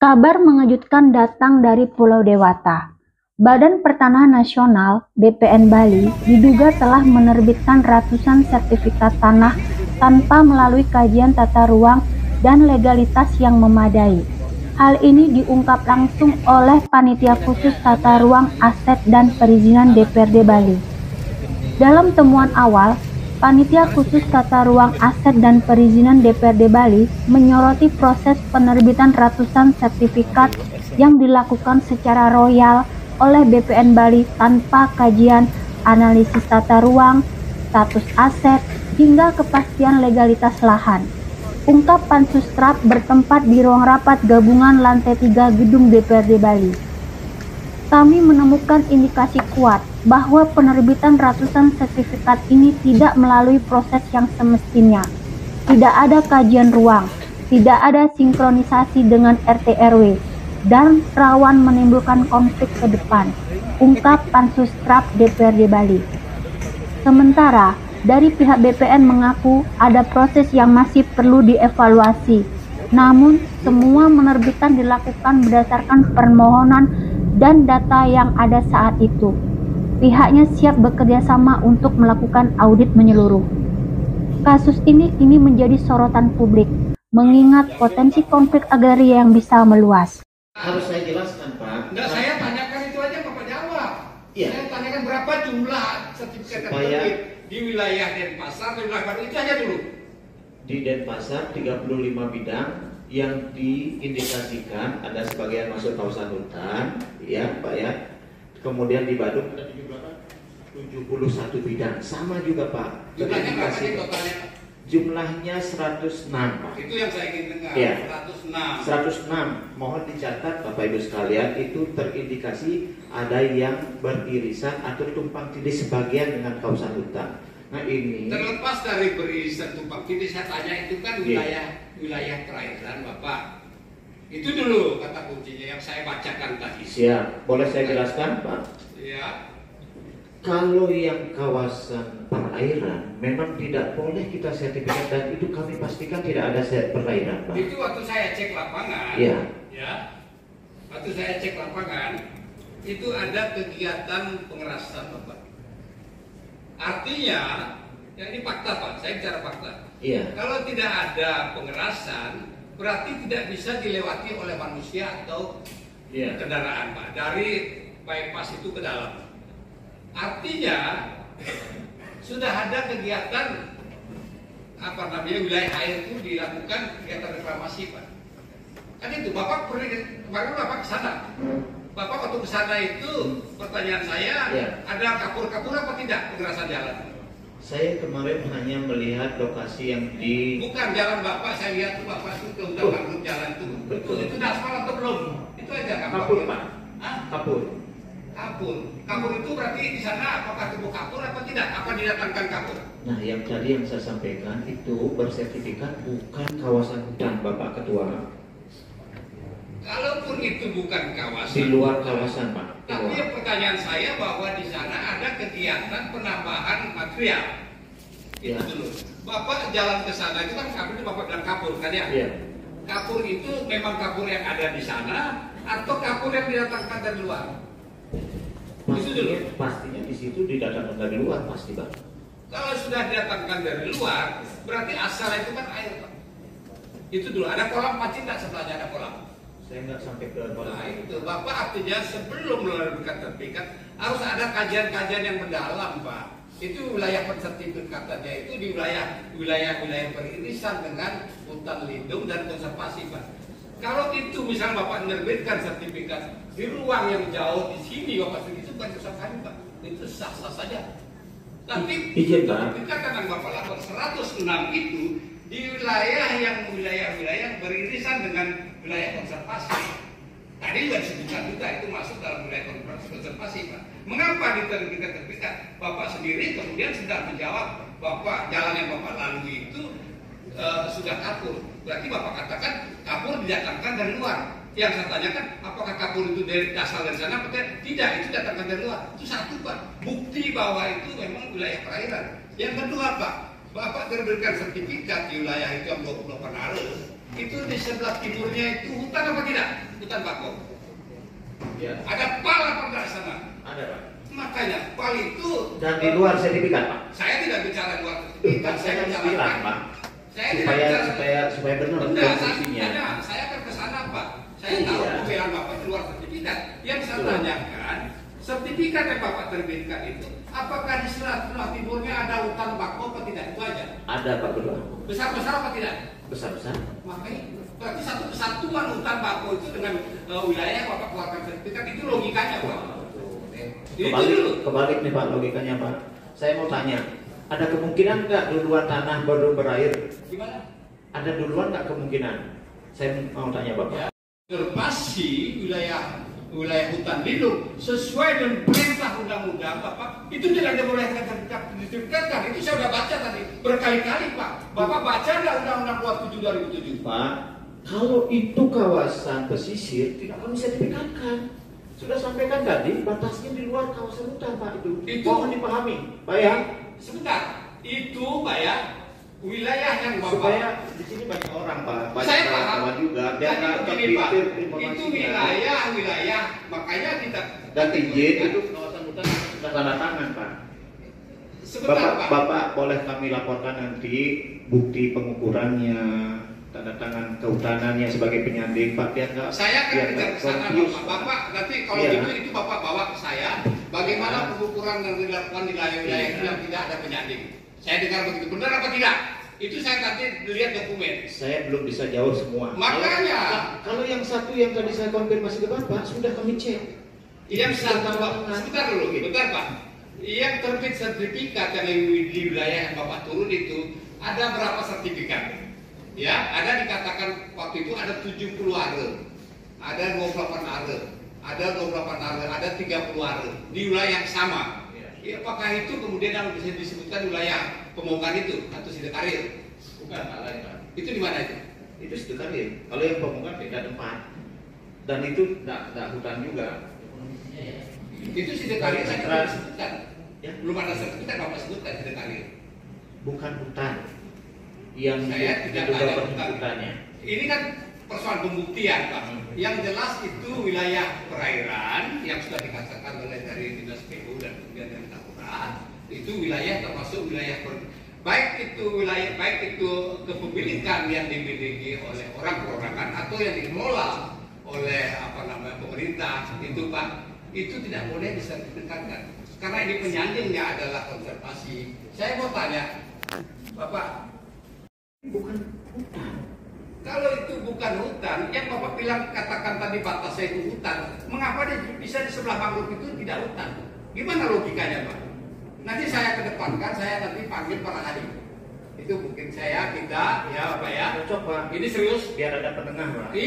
Kabar mengejutkan datang dari Pulau Dewata. Badan Pertanahan Nasional (BPN) Bali diduga telah menerbitkan ratusan sertifikat tanah tanpa melalui kajian tata ruang dan legalitas yang memadai. Hal ini diungkap langsung oleh Panitia Khusus Tata Ruang Aset dan Perizinan DPRD Bali. Dalam temuan awal, Panitia Khusus Tata Ruang Aset dan Perizinan DPRD Bali menyoroti proses penerbitan ratusan sertifikat yang dilakukan secara royal oleh BPN Bali tanpa kajian analisis tata ruang, status aset, hingga kepastian legalitas lahan. Ungkap Pansustrap bertempat di ruang rapat gabungan lantai 3 gedung DPRD Bali. Kami menemukan indikasi kuat bahwa penerbitan ratusan sertifikat ini tidak melalui proses yang semestinya. Tidak ada kajian ruang, tidak ada sinkronisasi dengan RT RW, dan rawan menimbulkan konflik ke depan, ungkap Pansustrap DPRD Bali. Sementara, dari pihak BPN mengaku ada proses yang masih perlu dievaluasi. Namun, semua penerbitan dilakukan berdasarkan permohonan dan data yang ada saat itu. Pihaknya siap bekerja sama untuk melakukan audit menyeluruh. Kasus ini kini menjadi sorotan publik, mengingat potensi konflik agraria yang bisa meluas. Harus saya jelaskan, Pak. Enggak, saya tanyakan itu aja Bapak jawab. Iya. Saya tanyakan berapa jumlah sertifikat terbit di wilayah Denpasar, di wilayah Bali, itu aja dulu. Di Denpasar 35 bidang yang diindikasikan ada sebagian masuk kawasan hutan, ya Pak ya. Kemudian di Badung ada 71 bidang, sama juga Pak. Jumlahnya berapa sih totalnya? Jumlahnya 106 Pak. Itu yang saya ingin dengar, Ya. 106. 106. Mohon dicatat Bapak Ibu sekalian, itu terindikasi ada yang beririsan atau tumpang tindih sebagian dengan kawasan hutan. Nah ini Terlepas dari beririsan tumpang tindih, saya tanya itu kan wilayah perairan Bapak. Itu dulu kata kuncinya yang saya bacakan tadi. Siap, boleh saya jelaskan Pak? Ya. Kalau yang kawasan perairan memang tidak boleh kita sertifikat, dan itu kami pastikan tidak ada perairan Pak. Itu waktu saya cek lapangan. Iya. Ya. Waktu saya cek lapangan, itu ada kegiatan pengerasan Bapak. Artinya, yang ini fakta Pak, saya bicara fakta. Iya. Kalau tidak ada pengerasan, berarti tidak bisa dilewati oleh manusia atau kendaraan Pak, dari bypass itu ke dalam. Artinya sudah ada kegiatan wilayah air itu dilakukan kegiatan reklamasi Pak. Kan itu Bapak kemarin Bapak ke sana. Bapak waktu ke sana itu pertanyaan saya, ada kapur-kapur apa tidak pengerasan jalan? Saya kemarin hanya melihat lokasi yang di... Bukan jalan Bapak, saya lihat tuh Bapak itu udah bangun jalan itu. Betul, itu udah aspal atau belum? Itu aja Kapur Pak. Hah? Kapur. Kapur itu berarti di sana apakah tubuh kapur apa tidak? Apa didatangkan kapur? Nah yang tadi yang saya sampaikan itu bersertifikat bukan kawasan hutan Bapak Ketua. Kalaupun itu bukan kawasan, Di luar kawasan Pak. Tapi pertanyaan saya bahwa di sana ada kegiatan penambahan material. Itu dulu. Bapak jalan ke sana itu kan kapur itu Bapak bilang kapur kan ya? Iya. Kapur itu memang kapur yang ada di sana atau kapur yang didatangkan dari luar? Pastinya di situ didatangkan dari luar pasti Pak. Kalau sudah didatangkan dari luar, berarti asal itu kan air Pak. Itu dulu. Ada kolam Pak tidak sebelahnya ada kolam? Saya nggak sampai ke kolam. Nah itu Bapak artinya sebelum menerbitkan sertifikat harus ada kajian-kajian yang mendalam Pak. Itu wilayah pensertifikatannya itu di wilayah beririsan dengan hutan lindung dan konservasi Pak. Kalau itu misalnya Bapak menerbitkan sertifikat di ruang yang jauh di sini Bapak itu bukan kesalahan Pak. Itu sah-sah saja. Tapi sertifikat yang Bapak lakukan 106 itu di wilayah beririsan dengan wilayah konservasi. Tadi juga disebutkan juga itu masuk dalam wilayah konservasi Pak. Mengapa diterbitkan sertifikat? Bapak sendiri kemudian sedang menjawab Bapak jalan yang Bapak lalui itu sudah kapur. Berarti Bapak katakan kapur didatangkan dari luar. Yang saya tanyakan, apakah kapur itu asal dari sana? Tidak, itu datangkan dari luar. Itu satu Pak, bukti bahwa itu memang wilayah perairan. Yang kedua Pak, Bapak terberikan sertifikat di wilayah itu yang 28 arus, itu di sebelah timurnya itu hutan apa tidak? hutan bakau? Ya. Ada PAL apa enggak sana? Ada Pak. Makanya PAL itu. Dan di luar sertifikat Pak. Saya tidak bicara luar sertifikat. Saya bicara Pak. Saya tidak bicara supaya benar konstruksinya. Saya akan ke sana Pak. Saya tahu pembelaan Bapak di luar sertifikat. Yang saya tanyakan, sertifikat yang Bapak terbitkan itu, apakah di Selat Timurnya ada hutan bakau apa tidak? Itu aja. Ada Pak Berdua. Besar-besar apa tidak? Besar-besar. Makanya berarti satu kesatuan hutan bakau itu dengan wilayah yang Bapak keluarkan sertifikat, itu logikanya Pak. Kebalik nih Pak logikanya Pak. Saya mau tanya, ada kemungkinan nggak duluan tanah baru berair? Gimana? Ada duluan nggak kemungkinan? Saya mau tanya Bapak. Konservasi wilayah hutan lindung sesuai dengan perintah undang-undang Bapak itu tidak dibolehkan sertifikatkan. Itu saya sudah baca tadi berkali-kali Pak. Bapak baca nggak undang-undang 27 2007? Pak, kalau itu kawasan pesisir tidak kami sertifikatkan. Sudah sampaikan tadi batasnya di luar kawasan hutan Pak itu. Mohon dipahami, Pak ya. Sebentar, itu Pak ya wilayah yang Bapak. Supaya di sini banyak orang Pak. Saya paham juga. Biar begini Pak. Itu wilayah makanya kita. Dan izin itu kawasan hutan sudah tanda tangan Pak. Sebentar Pak. Bapak boleh kami laporkan nanti bukti pengukurannya, tanda tangan kehutanannya sebagai penyanding Pak, biar nggak. Saya akan kejar ke sana Bapak. Nanti kalau gitu itu Bapak bawa ke saya. Bagaimana pengukuran yang dilakukan di wilayah itu yang tidak ada penyanding. Saya dengar begitu, benar apa tidak? Itu saya nanti lihat dokumen. Saya belum bisa jawab semua. Makanya kalau yang satu yang tadi saya konfirmasi ke Bapak sudah kami cek. Yang satu sebentar dulu, bentar Pak. Yang terbit sertifikat yang di wilayah yang Bapak turun itu ada berapa sertifikat? Ya, ada dikatakan waktu itu ada 70 are, ada 28 are, ada 28 are, ada 30 are di wilayah yang sama. Ya, apakah itu kemudian yang bisa disebutkan wilayah Pemongan itu atau Sidekarir? Bukan, Pak. Itu di mana itu? Itu Sidekarir. Kalau yang Pemongan beda tempat. Dan itu tidak hutan juga. Itu Sidekarir saya belum sebutkan. Ya. Belum ada sertifikat Bapak sebutkan Sidekarir. Bukan hutan. Yang saya tidak ada hutannya. Ini kan persoalan pembuktian Pak. Yang jelas itu wilayah perairan yang sudah dikatakan oleh dari Dinas PU dan kemudian yang itu wilayah termasuk wilayah baik itu kepemilikan yang dimiliki oleh orang perorangan atau yang dikelola oleh pemerintah itu Pak, itu tidak boleh disertifikatkan karena ini penyandingnya adalah konservasi. Saya mau tanya Bapak, bukan hutan. Kalau itu bukan hutan, yang Bapak bilang katakan tadi batasnya itu hutan, mengapa dia bisa di sebelah mangrove itu tidak hutan? Gimana logikanya Pak? Nanti saya kedepankan, saya nanti panggil para ahli. Itu mungkin kita, ya Pak ya. Cocok Pak. Ini serius. Biar ada penengah Pak.